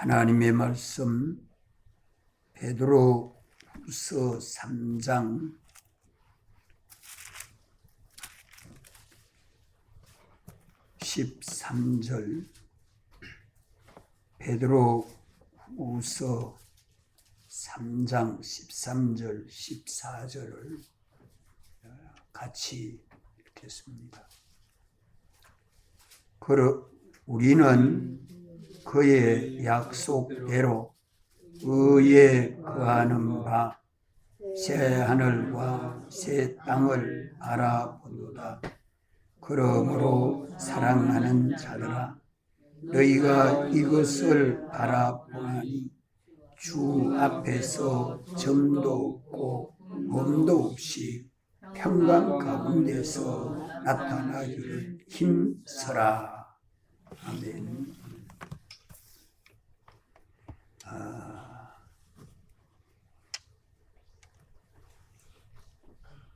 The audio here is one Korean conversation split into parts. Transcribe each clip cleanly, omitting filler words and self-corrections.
하나님의 말씀 베드로후서 3장 13절 베드로후서 3장 13절 14절을 같이 읽겠습니다. 우리는 그의 약속대로 의에 거하는 바 새 하늘과 새 땅을 바라보도다. 그러므로 사랑하는 자들아, 너희가 이것을 바라보나니 주 앞에서 점도 없고 범도 없이 평강 가운데서 나타나기를 힘써라. 아멘.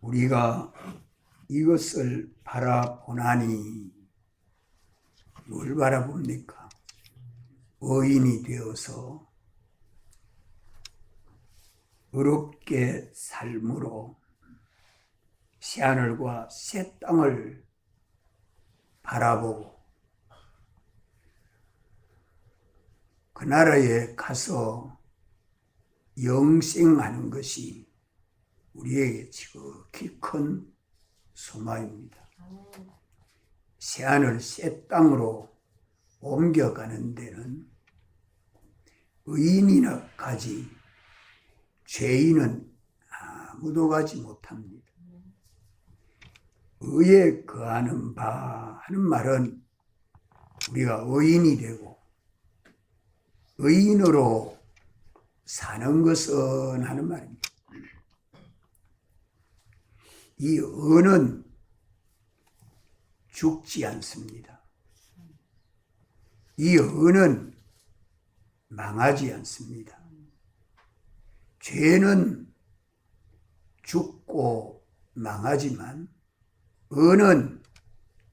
우리가 이것을 바라보나니 뭘 바라봅니까? 의인이 되어서 의롭게 삶으로 새하늘과 새 땅을 바라보고 그 나라에 가서 영생하는 것이 우리에게 지극히 큰 소망입니다. 새하늘 새 땅으로 옮겨가는 데는 의인이나 가지 죄인은 아무도 가지 못합니다. 의에 거하는 바 하는 말은 우리가 의인이 되고 의인으로 사는 것은 하는 말입니다. 이 의는 죽지 않습니다. 이 의는 망하지 않습니다. 죄는 죽고 망하지만 의는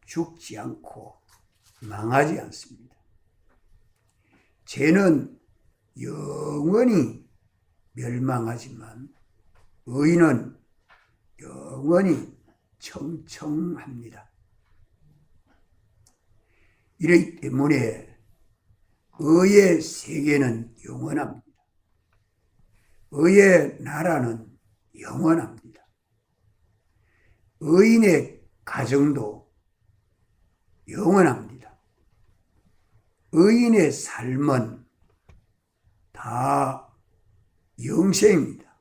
죽지 않고 망하지 않습니다. 죄는 영원히 멸망하지만 의는 영원히 청청합니다. 이렇기 때문에 의의 세계는 영원합니다. 의의 나라는 영원합니다. 의인의 가정도 영원합니다. 의인의 삶은 다 영생입니다.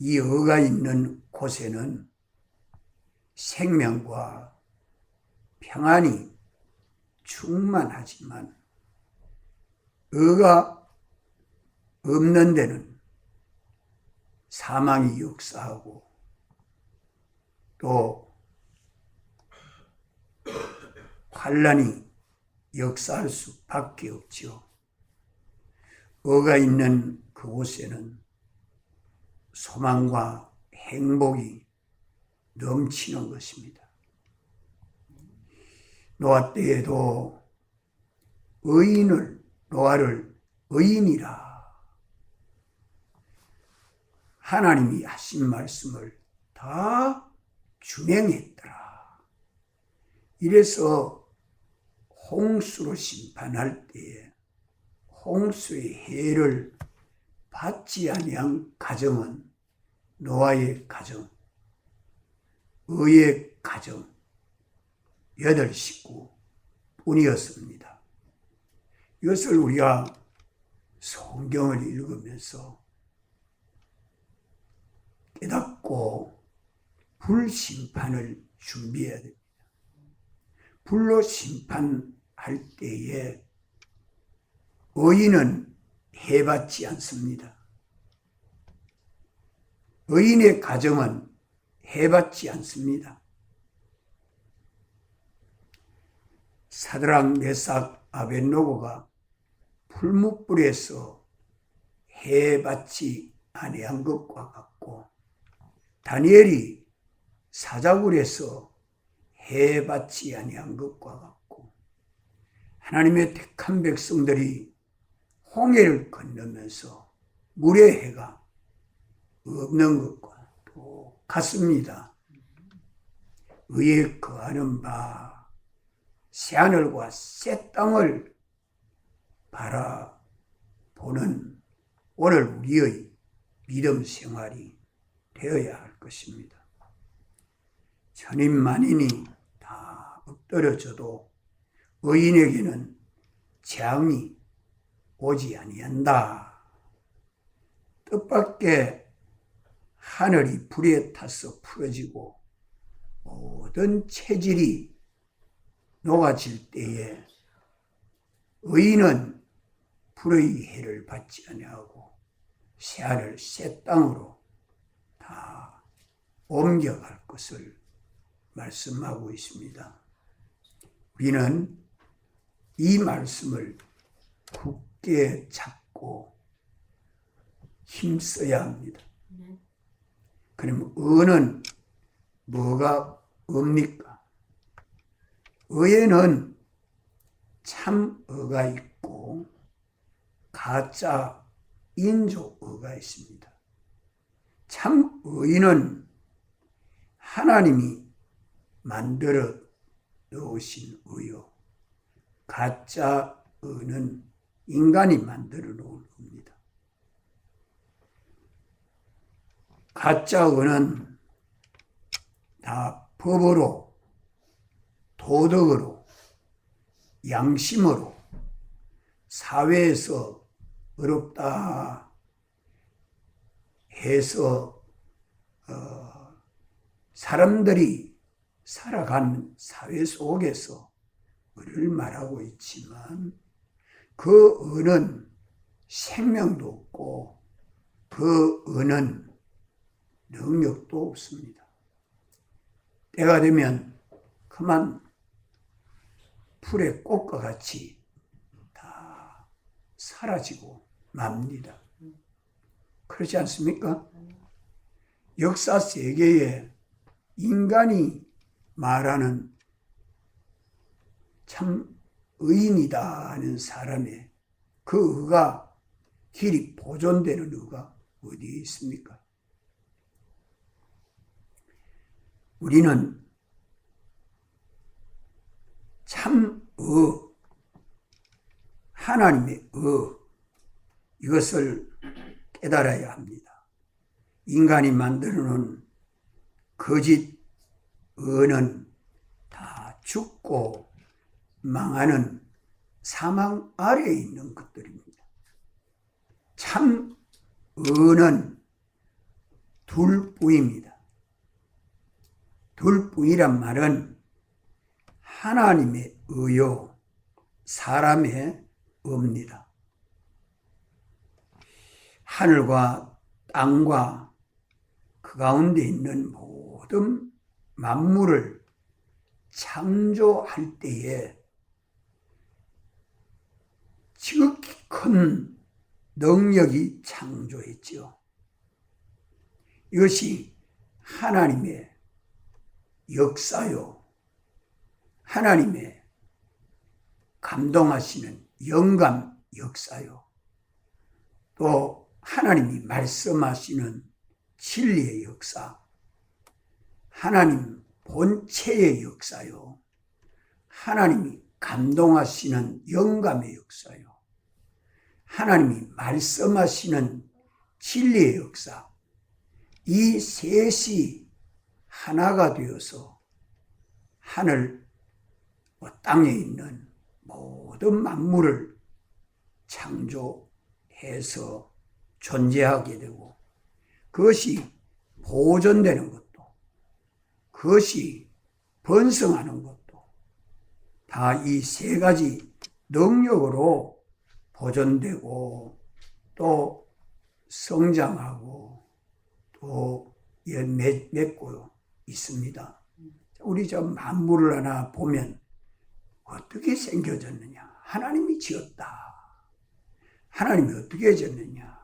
이 의가 있는 곳에는 생명과 평안이 충만하지만 의가 없는 데는 사망이 역사하고 또 환난이 역사할 수밖에 없죠. 의가 있는 그곳에는 소망과 행복이 넘치는 것입니다. 노아 때에도 노아를 의인이라 하나님이 하신 말씀을 다 준행했더라. 이래서 홍수로 심판할 때에 홍수의 해를 받지 아니한 가정은 노아의 가정, 의의 가정 8식구 뿐이었습니다. 이것을 우리가 성경을 읽으면서 깨닫고 불심판을 준비해야 됩니다. 불로 심판할 때에 의인은 해받지 않습니다. 의인의 가정은 해받지 않습니다. 사드락, 메삭, 아벳노고가 풀무불에서 해받지 아니한 것과 같고 다니엘이 사자굴에서 해받지 아니한 것과 같고 하나님의 택한 백성들이 홍해를 건너면서 물의 해가 없는 것과 똑같습니다. 의에 거하는 바 새하늘과 새 땅을 바라보는 오늘 우리의 믿음 생활이 되어야 할 것입니다. 천인만인이 다 엎드려져도 의인에게는 재앙이 오지 아니한다. 뜻밖의 하늘이 불에 타서 풀어지고 모든 체질이 녹아질 때에 의인은 불의 해를 받지 아니하고 새하늘 새 땅으로 다 옮겨갈 것을 말씀하고 있습니다. 우리는 이 말씀을 굳게 잡고 힘써야 합니다. 그럼 의는 뭐가 의입니까? 의에는 참 의가 있고 가짜 인조 의가 있습니다. 참 의는 하나님이 만들어 놓으신 의요. 가짜 의는 인간이 만들어 놓은 겁니다. 가짜 의는 다 법으로, 도덕으로, 양심으로 사회에서 어렵다 해서 사람들이 살아가는 사회 속에서 의를 말하고 있지만 그 의는 생명도 없고 그 의는 능력도 없습니다. 때가 되면 그만 풀의 꽃과 같이 다 사라지고 맙니다. 그렇지 않습니까? 역사 세계에 인간이 말하는 참 의인이다 하는 사람의 그 의가 길이 보존되는 의가 어디에 있습니까? 우리는 참 하나님의 이것을 깨달아야 합니다. 인간이 만들어놓은 거짓 의는 다 죽고 망하는 사망 아래에 있는 것들입니다. 참 의는 둘뿐입니다. 둘뿐이란 말은 하나님의 의요, 사람의 의입니다. 하늘과 땅과 그 가운데 있는 모든 만물을 창조할 때에 지극히 큰 능력이 창조했죠. 이것이 하나님의 역사요, 하나님의 감동하시는 영감 역사요, 또 하나님이 말씀하시는 진리의 역사, 하나님 본체의 역사요, 하나님이 감동하시는 영감의 역사요, 하나님이 말씀하시는 진리의 역사, 이 셋이 하나가 되어서 하늘 땅에 있는 모든 만물을 창조해서 존재하게 되고 그것이 보존되는 것도 그것이 번성하는 것도 다 이 세 가지 능력으로 보존되고 또 성장하고 또 맺고 있습니다. 우리 저 만물을 하나 보면 어떻게 생겨졌느냐? 하나님이 지었다. 하나님이 어떻게 지었느냐?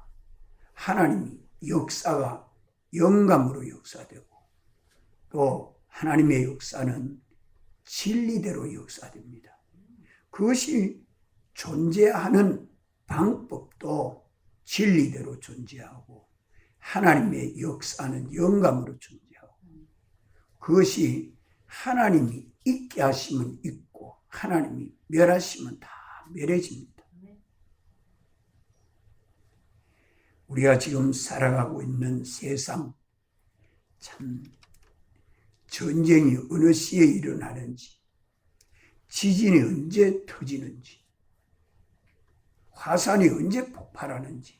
하나님이 역사가 영감으로 역사되고 또 하나님의 역사는 진리대로 역사됩니다. 그것이 존재하는 방법도 진리대로 존재하고 하나님의 역사는 영감으로 존재하고 그것이 하나님이 있게 하시면 있고 하나님이 멸하시면 다 멸해집니다. 우리가 지금 살아가고 있는 세상 참 전쟁이 어느 시에 일어나는지 지진이 언제 터지는지 화산이 언제 폭발하는지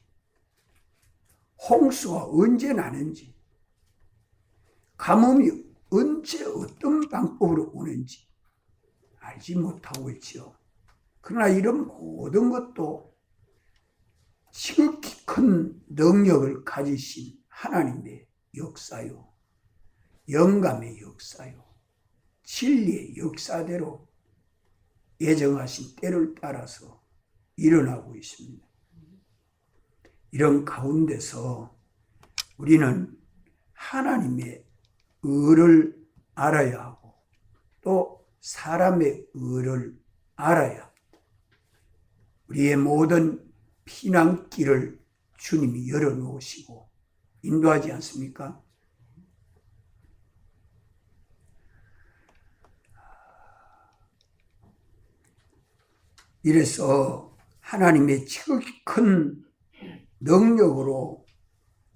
홍수가 언제 나는지 가뭄이 언제 어떤 방법으로 오는지 알지 못하고 있죠. 그러나 이런 모든 것도 지극히 큰 능력을 가지신 하나님의 역사요, 영감의 역사요, 진리의 역사대로 예정하신 때를 따라서 일어나고 있습니다. 이런 가운데서 우리는 하나님의 의를 알아야 하고 또 사람의 의를 알아야 합니다. 우리의 모든 피난길을 주님이 열어놓으시고 인도하지 않습니까? 이래서 하나님의 지극히 큰 능력으로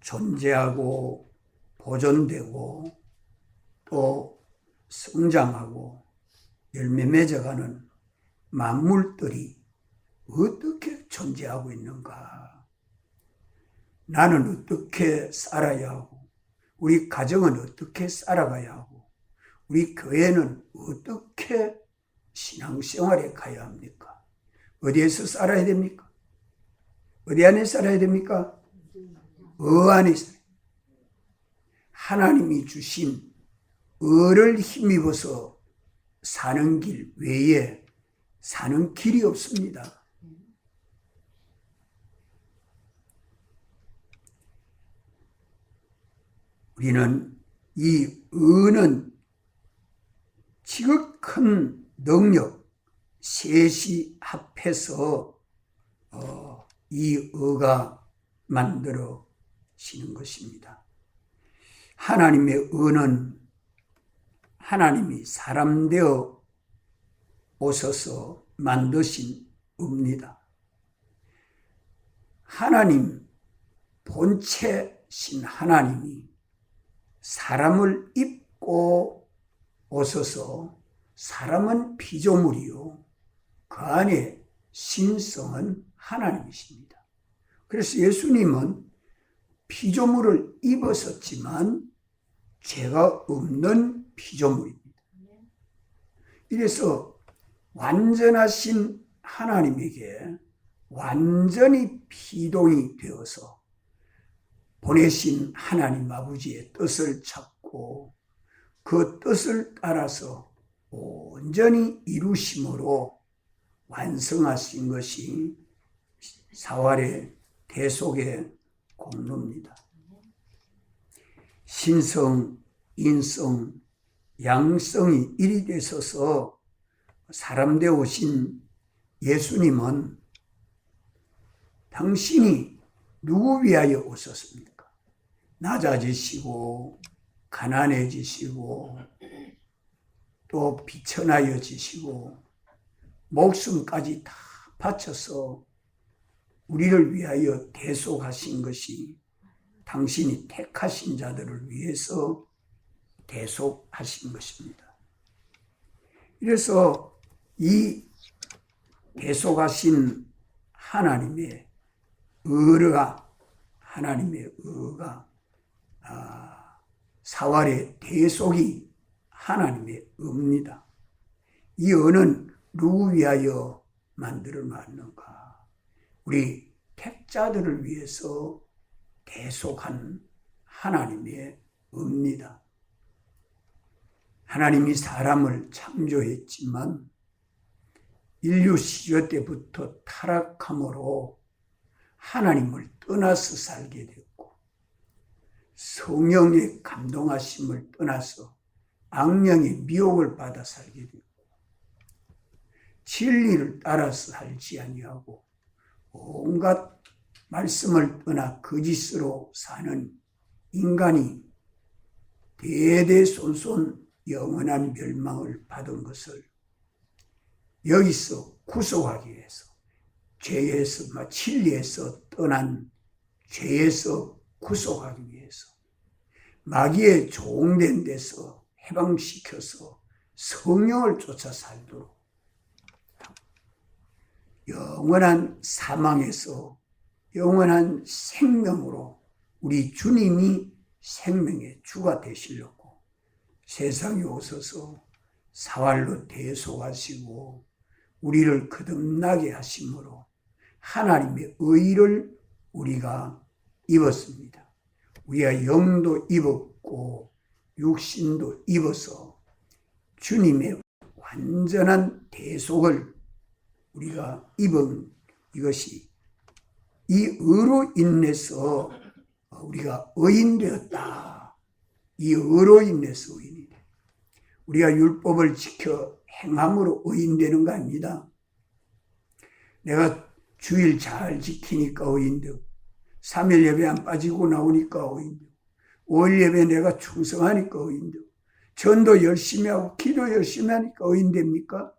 존재하고 보존되고 또 성장하고 열매 맺어가는 만물들이 어떻게 존재하고 있는가? 나는 어떻게 살아야 하고 우리 가정은 어떻게 살아가야 하고 우리 교회는 어떻게 신앙생활에 가야 합니까? 어디에서 살아야 됩니까? 어디 안에 살아야 됩니까? 안에 살아야. 하나님이 주신 의를 힘입어서 사는 길 외에 사는 길이 없습니다. 우리는 이 의는 지극히 큰 능력 셋이 합해서 이 의가 만들어지는 것입니다. 하나님의 의는 하나님이 사람 되어 오셔서 만드신 의입니다. 하나님 본체신 하나님이 사람을 입고 오셔서 사람은 피조물이요 그 안에 신성은 하나님이십니다. 그래서 예수님은 피조물을 입으셨지만 죄가 없는 피조물입니다. 이래서 완전하신 하나님에게 완전히 피동이 되어서 보내신 하나님 아버지의 뜻을 찾고 그 뜻을 따라서 온전히 이루심으로 완성하신 것이 사활의 대속의 공로입니다. 신성, 인성, 양성이 일이 되셔서 사람 되오신 예수님은 당신이 누구 위하여 오셨습니까? 낮아지시고 가난해지시고 또 비천하여지시고 목숨까지 다 바쳐서 우리를 위하여 대속하신 것이 당신이 택하신 자들을 위해서 대속하신 것입니다. 그래서 이 대속하신 하나님의 의가 사활의 대속이 하나님의 의입니다. 이 의는 누구 위하여 만들어 놨는가? 우리 택자들을 위해서 대속한 하나님의 의입니다. 하나님이 사람을 창조했지만 인류 시조 때부터 타락함으로 하나님을 떠나서 살게 됐고 성령의 감동하심을 떠나서 악령의 미혹을 받아 살게 됐고 진리를 따라서 살지 아니하고 온갖 말씀을 떠나 거짓으로 사는 인간이 대대손손 영원한 멸망을 받은 것을 여기서 구속하기 위해서 죄에서 진리에서 떠난 죄에서 구속하기 위해서 마귀의 종된 데서 해방시켜서 성령을 쫓아 살도록 영원한 사망에서 영원한 생명으로 우리 주님이 생명의 주가 되시려고 세상에 오셔서 사활로 대속하시고 우리를 거듭나게 하심으로 하나님의 의를 우리가 입었습니다. 우리가 영도 입었고 육신도 입어서 주님의 완전한 대속을 우리가 입은 이것이 이 의로 인해서 우리가 의인되었다. 이 의로 인해서 의인이 돼. 우리가 율법을 지켜 행함으로 의인되는 거 아닙니다. 내가 주일 잘 지키니까 의인되고 3일 예배 안 빠지고 나오니까 의인되고 5일 예배 내가 충성하니까 의인되고 전도 열심히 하고 기도 열심히 하니까 의인됩니까?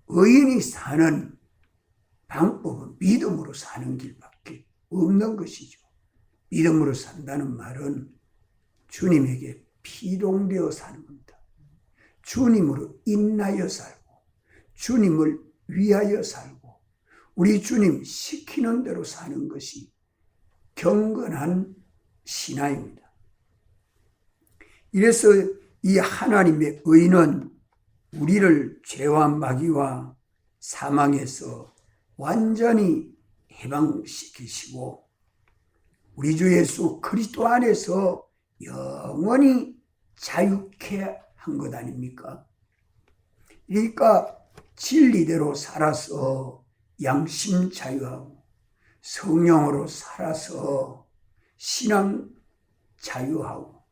의인이 사는 방법은 믿음으로 사는 길밖에 없는 것이죠. 믿음으로 산다는 말은 주님에게 피동되어 사는 겁니다. 주님으로 인하여 살고 주님을 위하여 살고 우리 주님 시키는 대로 사는 것이 경건한 신앙입니다. 이래서 이 하나님의 의는 우리를 죄와 마귀와 사망에서 완전히 해방시키시고 우리 주 예수 그리스도 안에서 영원히 자유케 한 것 아닙니까? 그러니까 진리대로 살아서 양심 자유하고 성령으로 살아서 신앙 자유하고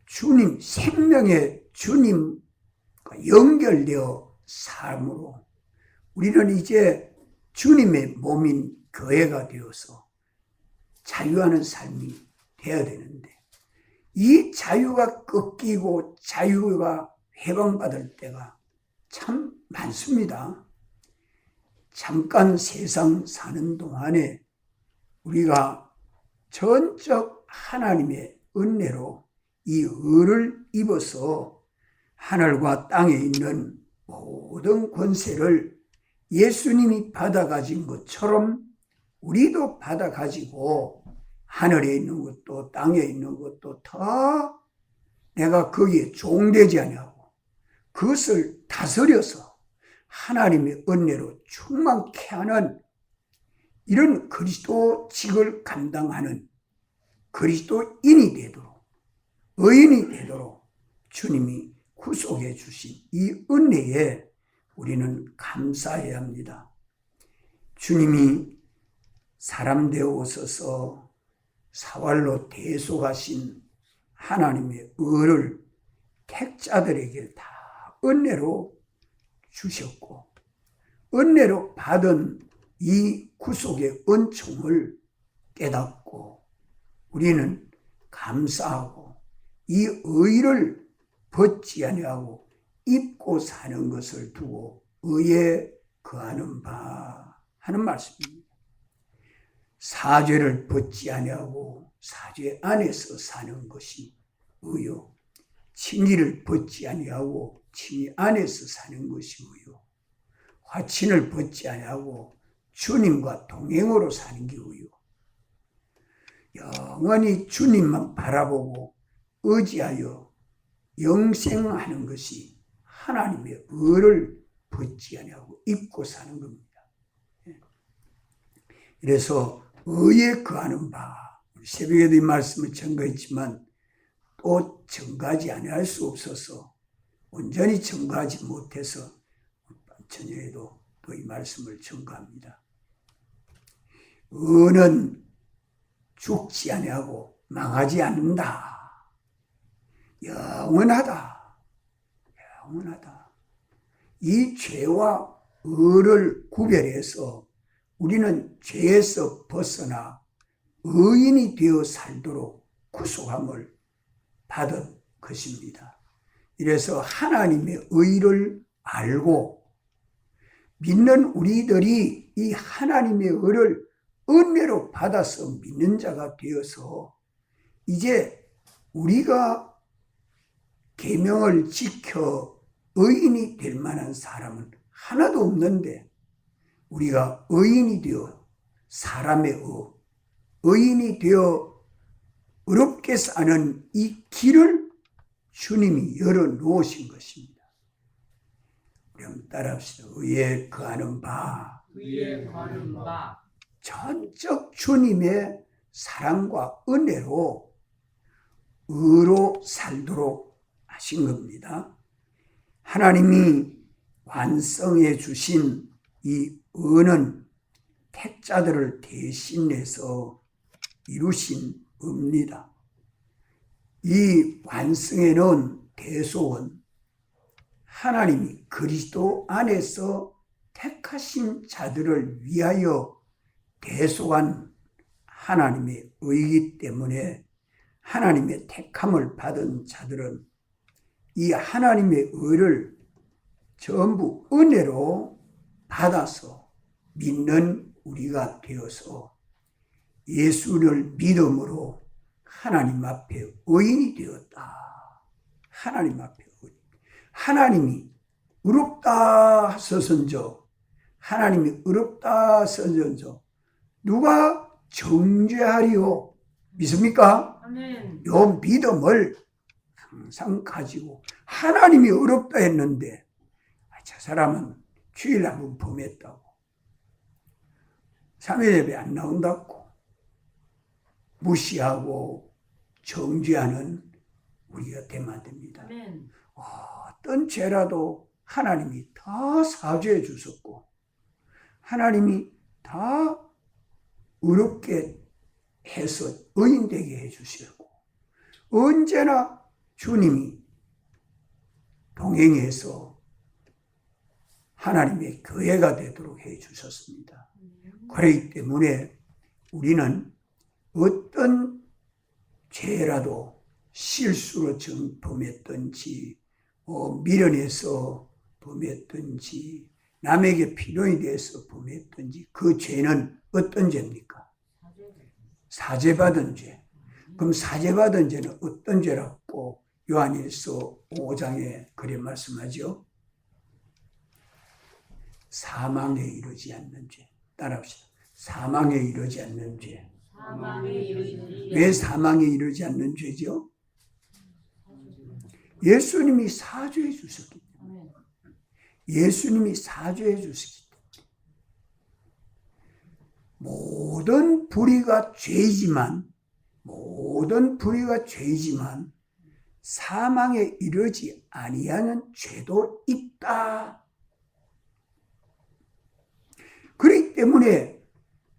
주님 생명의 주님과 연결되어 삶으로 우리는 이제 주님의 몸인 교회가 되어서 자유하는 삶이 되어야 되는데 이 자유가 꺾이고 자유가 해방받을 때가 참 많습니다. 잠깐 세상 사는 동안에 우리가 전적 하나님의 은혜로 이 의를 입어서 하늘과 땅에 있는 모든 권세를 예수님이 받아가진 것처럼 우리도 받아가지고 하늘에 있는 것도 땅에 있는 것도 다 내가 거기에 종되지 아니하고 그것을 다스려서 하나님의 은혜로 충만케 하는 이런 그리스도직을 감당하는 그리스도인이 되도록 의인이 되도록 주님이 구속해 주신 이 은혜에 우리는 감사해야 합니다. 주님이 사람 되어 오셔서 사활로 대속하신 하나님의 의를 택자들에게 다 은혜로 주셨고 은혜로 받은 이 구속의 은총을 깨닫고 우리는 감사하고 이 의를 벗지 아니하고 입고 사는 것을 두고 의에 거하는 바 하는 말씀입니다. 사죄를 벗지 아니하고 사죄 안에서 사는 것이 의요. 칭의를 벗지 아니하고 칭의 안에서 사는 것이 의요. 화친을 벗지 아니하고 주님과 동행으로 사는 게 의요. 영원히 주님만 바라보고 의지하여 영생하는 것이 하나님의 의를 벗지 아니하고 입고 사는 겁니다. 그래서 의에 거하는 바 새벽에도 이 말씀을 전가했지만 또 전가하지 아니할 수 없어서 온전히 전가하지 못해서 저녁에도 또 이 말씀을 전가합니다. 의는 죽지 아니하고 망하지 않는다. 영원하다. 영원하다. 이 죄와 의를 구별해서 우리는 죄에서 벗어나 의인이 되어 살도록 구속함을 받은 것입니다. 이래서 하나님의 의를 알고 믿는 우리들이 이 하나님의 의를 은혜로 받아서 믿는 자가 되어서 이제 우리가 계명을 지켜 의인이 될 만한 사람은 하나도 없는데 우리가 의인이 되어 사람의 의인이 되어 의롭게 사는 이 길을 주님이 열어놓으신 것입니다. 우리 한번 따라합시다. 의에 거하는 바, 의에 거하는 바 전적 주님의 사랑과 은혜로 의로 살도록 하신 겁니다. 하나님이 완성해 주신 이 의는 택자들을 대신해서 이루신 의입니다. 이 완성에는 대속은 하나님이 그리스도 안에서 택하신 자들을 위하여 대속한 하나님의 의이기 때문에 하나님의 택함을 받은 자들은 이 하나님의 의를 전부 은혜로 받아서 믿는 우리가 되어서 예수를 믿음으로 하나님 앞에 의인이 되었다. 하나님 앞에 의인. 하나님이 의롭다 하소서인저 하나님이 의롭다 하소서인저 누가 정죄하리요? 믿습니까? 아멘. 요 믿음을 항상 가지고 하나님이 의롭다 했는데 저 사람은 주일 한번 범했다고 3일 예배 안 나온다고 무시하고 정죄하는 우리가 되면 안 됩니다. 아멘. 어떤 죄라도 하나님이 다 사죄해 주셨고 하나님이 다 의롭게 해서 의인되게 해주시고 언제나 주님이 동행해서 하나님의 교회가 되도록 해주셨습니다. 그렇기 때문에 우리는 어떤 죄라도 실수로 범했든지 미련해서 범했든지 남에게 필요에 대해서 범했든지 그 죄는 어떤 죄입니까? 사죄받은 죄. 그럼 사죄받은 죄는 어떤 죄라고 요한일서 5장에 그래 말씀하죠. 사망에 이르지 않는 죄. 따라합시다. 사망에 이르지 않는 죄. 왜 사망에 이르지 않는 죄죠? 예수님이 사죄해 주셨기 때문에. 예수님이 사죄해 주셨기 때문에. 모든 불의가 죄이지만 사망에 이르지 아니하는 죄도 있다. 그렇기 때문에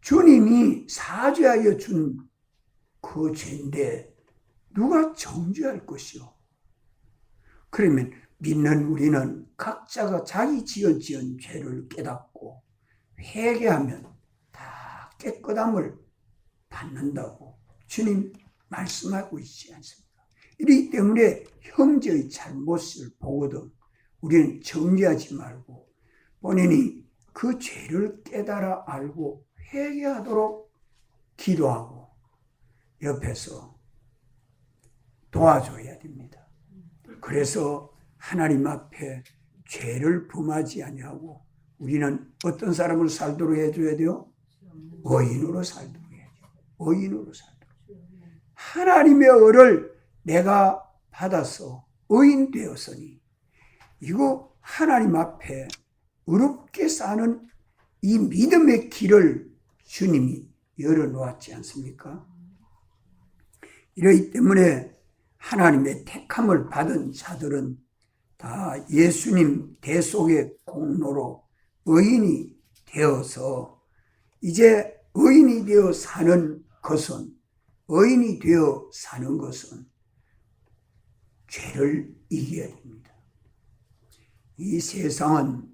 주님이 사죄하여 준 그 죄인데 누가 정죄할 것이요? 그러면 믿는 우리는 각자가 자기 지은 죄를 깨닫고 회개하면 다 깨끗함을 받는다고 주님 말씀하고 있지 않습니까? 이렇기 때문에 형제의 잘못을 보거든 우리는 정죄하지 말고 본인이 그 죄를 깨달아 알고 회개하도록 기도하고 옆에서 도와줘야 됩니다. 그래서 하나님 앞에 죄를 범하지 아니하고 우리는 어떤 사람을 살도록 해줘야 돼요? 의인으로 살도록 해야죠. 의인으로 살도록. 하나님의 의를 내가 받아서 의인 되었으니 이거 하나님 앞에 의롭게 사는 이 믿음의 길을 주님이 열어놓았지 않습니까? 이러기 때문에 하나님의 택함을 받은 자들은 다 예수님 대속의 공로로 의인이 되어서 이제 의인이 되어 사는 것은 죄를 이겨야 됩니다. 이 세상은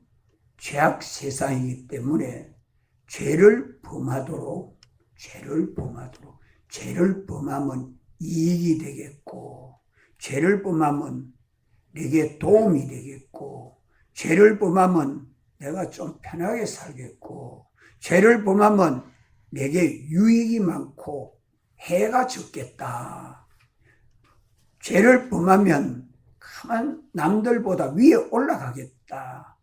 죄악 세상이기 때문에 죄를 범하면 이익이 되겠고, 죄를 범하면 내게 도움이 되겠고, 죄를 범하면 내가 좀 편하게 살겠고, 죄를 범하면 내게 유익이 많고 해가 적겠다. 죄를 범하면 가만 남들보다 위에 올라가겠다.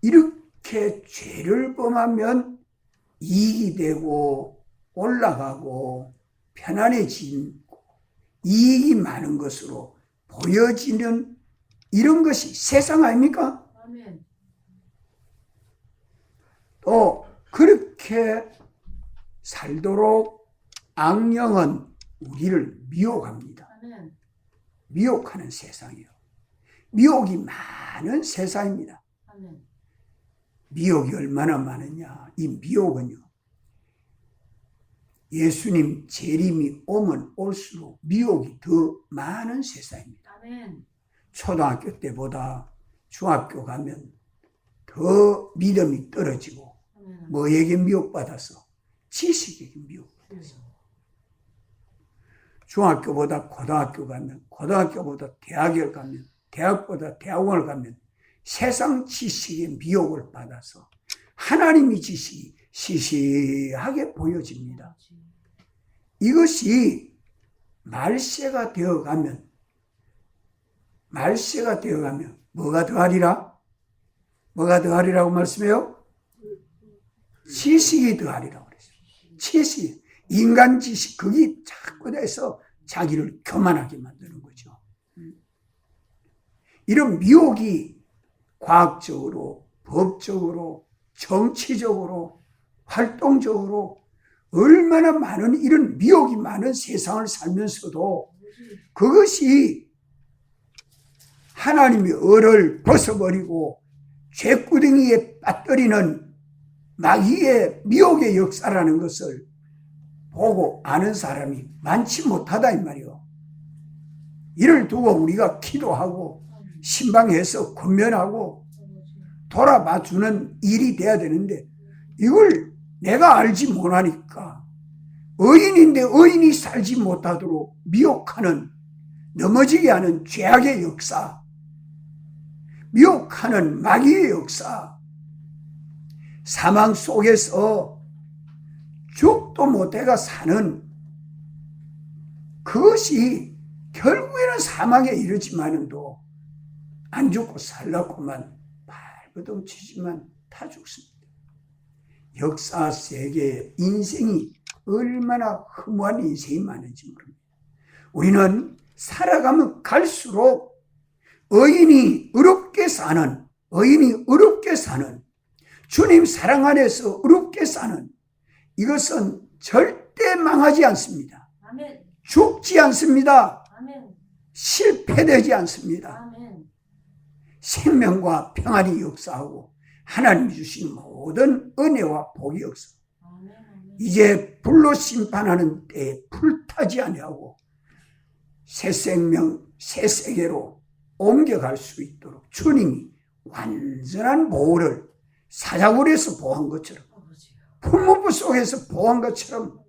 이렇게 죄를 범하면 이익이 되고 올라가고 편안해지고 이익이 많은 것으로 보여지는 이런 것이 세상 아닙니까? 아멘. 또 그렇게 살도록 악령은 우리를 미혹합니다. 아멘. 미혹하는 세상이요. 미혹이 많은 세상입니다. 아멘. 미혹이 얼마나 많으냐. 이 미혹은요. 예수님 재림이 오면 올수록 미혹이 더 많은 세상입니다. 아멘. 초등학교 때보다 중학교 가면 더 믿음이 떨어지고 아멘. 뭐에게 미혹받아서? 지식에게 미혹받아서. 중학교보다 고등학교 가면, 고등학교보다 대학을 가면, 대학보다 대학원을 가면 세상 지식의 미혹을 받아서 하나님의 지식이 시시하게 보여집니다. 이것이 말세가 되어가면 뭐가 더하리라? 뭐가 더하리라고 말씀해요? 지식이 더하리라고 그랬어요. 지식, 인간 지식, 그게 자꾸 돼서 자기를 교만하게 만드는 거죠. 이런 미혹이 과학적으로, 법적으로, 정치적으로, 활동적으로 얼마나 많은 이런 미혹이 많은 세상을 살면서도 그것이 하나님의 의를 벗어버리고 죄구덩이에 빠뜨리는 마귀의 미혹의 역사라는 것을 보고 아는 사람이 많지 못하다 이 말이요. 이를 두고 우리가 기도하고 신방해서 권면하고 돌아봐주는 일이 돼야 되는데 이걸 내가 알지 못하니까 의인인데 의인이 살지 못하도록 미혹하는, 넘어지게 하는 죄악의 역사, 미혹하는 마귀의 역사, 사망 속에서 죽도 못해가 사는 그것이 결국에는 사망에 이르지만도 안 죽고 살라고만 발버둥 치지만 다 죽습니다. 역사 세계에 인생이 얼마나 허무한 인생이 많은지 모릅니다. 우리는 살아가면 갈수록 의인이 의롭게 사는, 주님 사랑 안에서 의롭게 사는 이것은 절대 망하지 않습니다. 아멘. 죽지 않습니다. 아멘. 실패되지 않습니다. 아멘. 생명과 평안이 역사하고 하나님이 주신 모든 은혜와 복이 역사. 아멘. 이제 불로 심판하는 때에 불타지 아니하고 새 생명, 새 세계로 옮겨갈 수 있도록 주님이 완전한 보호를 사자굴에서 보호한 것처럼, 풀무불 속에서 보호한 것처럼,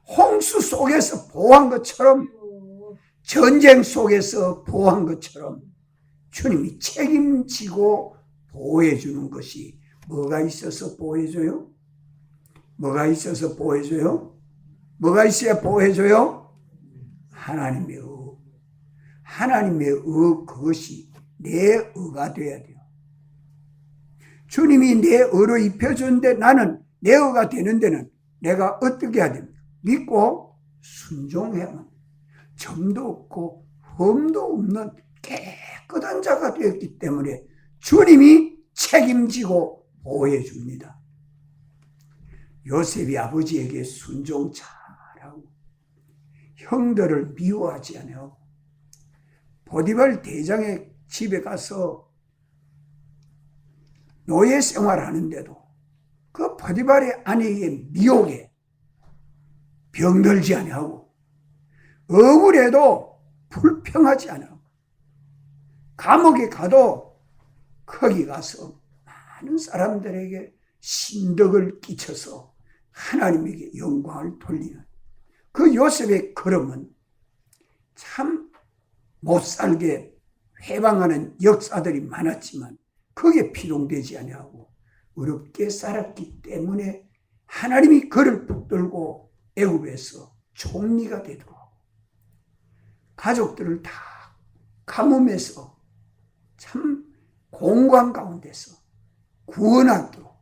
홍수 속에서 보호한 것처럼, 전쟁 속에서 보호한 것처럼 주님이 책임지고 보호해 주는 것이 뭐가 있어서 보호해줘요? 뭐가 있어서 보호해줘요? 뭐가 있어야 보호해줘요? 하나님의 의. 하나님의 의, 그것이 내 의가 되어야 돼요. 주님이 내 의로 입혀주는데 나는 내 의가 되는 데는 내가 어떻게 해야 됩니까? 믿고 순종해야만 점도 없고 흠도 없는 깨끗한 자가 되었기 때문에 주님이 책임지고 보호해 줍니다. 요셉이 아버지에게 순종 잘하고 형들을 미워하지 않아요. 보디발 대장의 집에 가서 노예 생활하는데도 그 보디발의 아내의 미혹에 병들지 아니하고 억울해도 불평하지 않아. 감옥에 가도 거기 가서 많은 사람들에게 신덕을 끼쳐서 하나님에게 영광을 돌리는 그 요셉의 걸음은 참 못살게 회방하는 역사들이 많았지만 그게 피동되지 아니하고 어렵게 살았기 때문에 하나님이 그를 붙들고 애굽에서 총리가 되도록 가족들을 다 가뭄에서 참 공고한 가운데서 구원하도록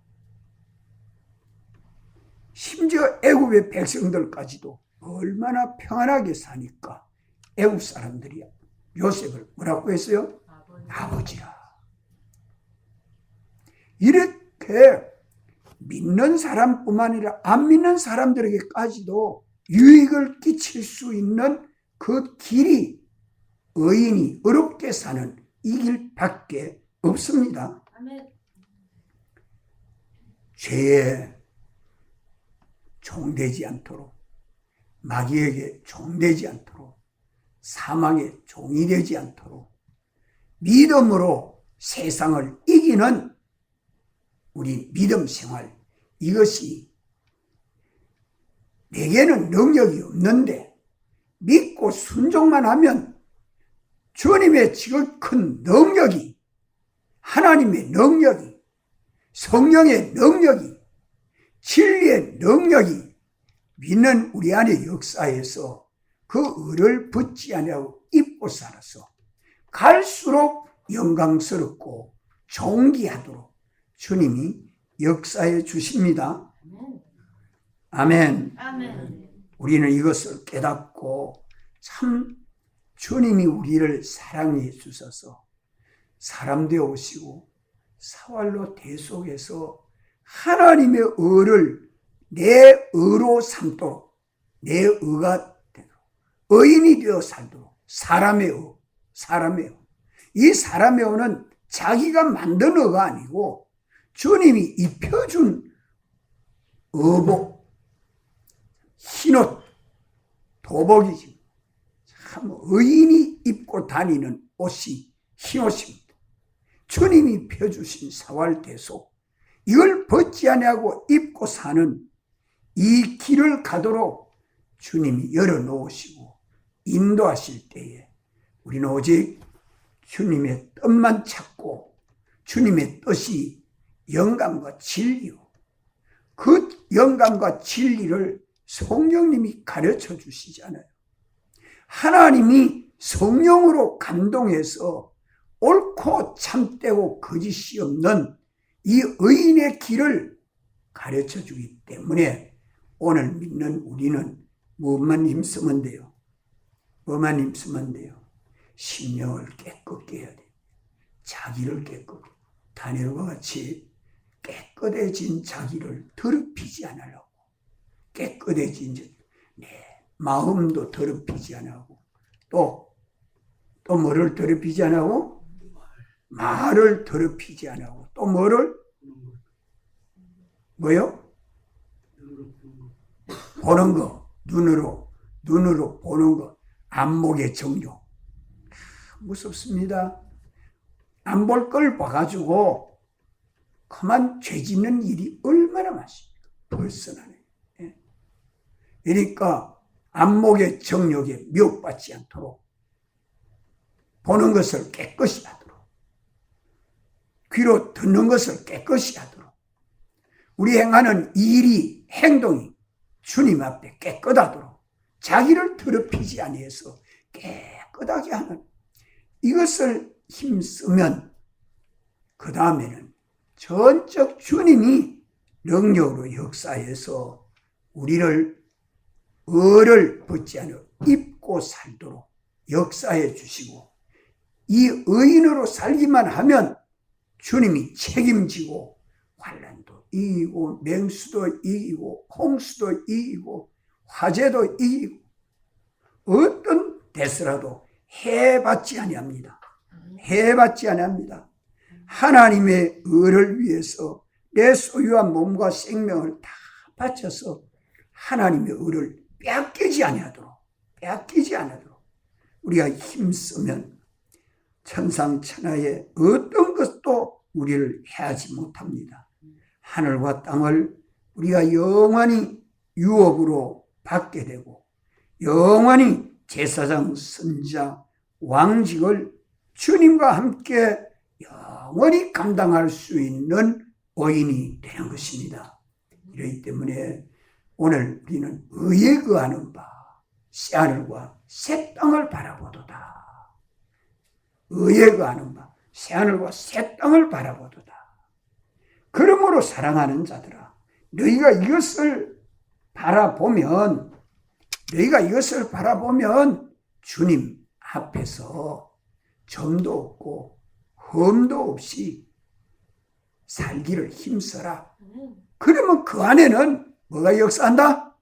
심지어 애굽의 백성들까지도 얼마나 평안하게 사니까 애굽 사람들이 요셉을 뭐라고 했어요? 아버지라. 이렇게 믿는 사람뿐만 아니라 안 믿는 사람들에게까지도 유익을 끼칠 수 있는 그 길이 의인이 어렵게 사는 이 길밖에 없습니다. 죄에 종되지 않도록, 마귀에게 종되지 않도록, 사망의 종이 되지 않도록 믿음으로 세상을 이기는 우리 믿음 생활, 이것이 내게는 능력이 없는데 믿고 순종만 하면 주님의 지극한 능력이, 하나님의 능력이, 성령의 능력이, 진리의 능력이 믿는 우리 안의 역사에서 그 의를 붙지 아니하고 입고 살아서 갈수록 영광스럽고 존귀하도록 주님이 역사해 주십니다. 아멘. 우리는 이것을 깨닫고 참 주님이 우리를 사랑해 주셔서 사람 되어 오시고 사활로 대속해서 하나님의 의를 내 의로 삼도록, 내 의가 되도록, 의인이 되어 살도록, 사람의 의. 이 사람의 의는 자기가 만든 의가 아니고 주님이 입혀준 의복, 흰옷, 도복이지. 참 의인이 입고 다니는 옷이 흰옷입니다. 주님이 펴주신 사활대속, 이걸 벗지 아니하고 입고 사는 이 길을 가도록 주님이 열어놓으시고 인도하실 때에 우리는 오직 주님의 뜻만 찾고 주님의 뜻이 영감과 진리요, 그 영감과 진리를 성령님이 가르쳐 주시잖아요. 하나님이 성령으로 감동해서 옳고 참되고 거짓이 없는 이 의인의 길을 가르쳐 주기 때문에 오늘 믿는 우리는 뭐만 힘쓰면 돼요? 뭐만 힘쓰면 돼요? 심령을 깨끗게 해야 돼요. 자기를 깨끗게. 다니엘과 같이 깨끗해진 자기를 더럽히지 않으려고. 깨끗해진 내 마음도 더럽히지 않으려고. 또 뭐를 더럽히지 않으려고? 말을 더럽히지 않으려고. 또 뭐요? 보는 거. 눈으로 보는 거. 안목의 정욕. 무섭습니다. 안 볼 걸 봐가지고 그만 죄 짓는 일이 얼마나 많습니까? 벌써 나네. 그러니까 안목의 정욕에 미혹받지 않도록 보는 것을 깨끗이 하도록, 귀로 듣는 것을 깨끗이 하도록, 우리 행하는 일이, 행동이 주님 앞에 깨끗하도록, 자기를 더럽히지 아니해서 깨끗하게 하는 이것을 힘쓰면 그 다음에는 전적 주님이 능력으로 역사해서 우리를 의를 벗지 않아 입고 살도록 역사해 주시고, 이 의인으로 살기만 하면 주님이 책임지고 환난도 이기고 맹수도 이기고 홍수도 이기고 화재도 이기고 어떤 데스라도 해받지 아니합니다. 해받지 아니합니다. 하나님의 의를 위해서 내 소유한 몸과 생명을 다 바쳐서 하나님의 의를 빼앗기지 아니하도록 우리가 힘쓰면 천상천하의 어떤 것도 우리를 해하지 못합니다. 하늘과 땅을 우리가 영원히 유업으로 받게 되고 영원히 제사장, 선지자, 왕직을 주님과 함께 영원히 감당할 수 있는 의인이 되는 것입니다. 이러기 때문에 오늘 우리는 의에 거하는 바 새하늘과 새 땅을 바라보도다. 의에 거하는 바 새하늘과 새 땅을 바라보도다. 그러므로 사랑하는 자들아, 너희가 이것을 바라보면 주님 앞에서 점도 없고 흠도 없이 살기를 힘써라. 그러면 그 안에는 뭐가 역사한다?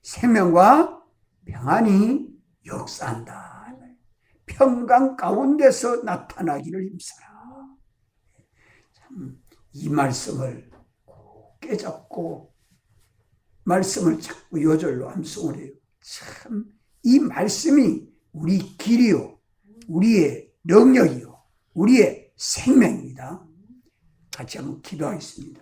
생명과 평안이 역사한다. 평강 가운데서 나타나기를 힘써라. 참, 이 말씀을 굳게 잡고 말씀을 자꾸 요절로 암송을 해요. 참, 이 말씀이 우리 길이요, 우리의 능력이요, 우리의 생명입니다. 같이 한번 기도하겠습니다.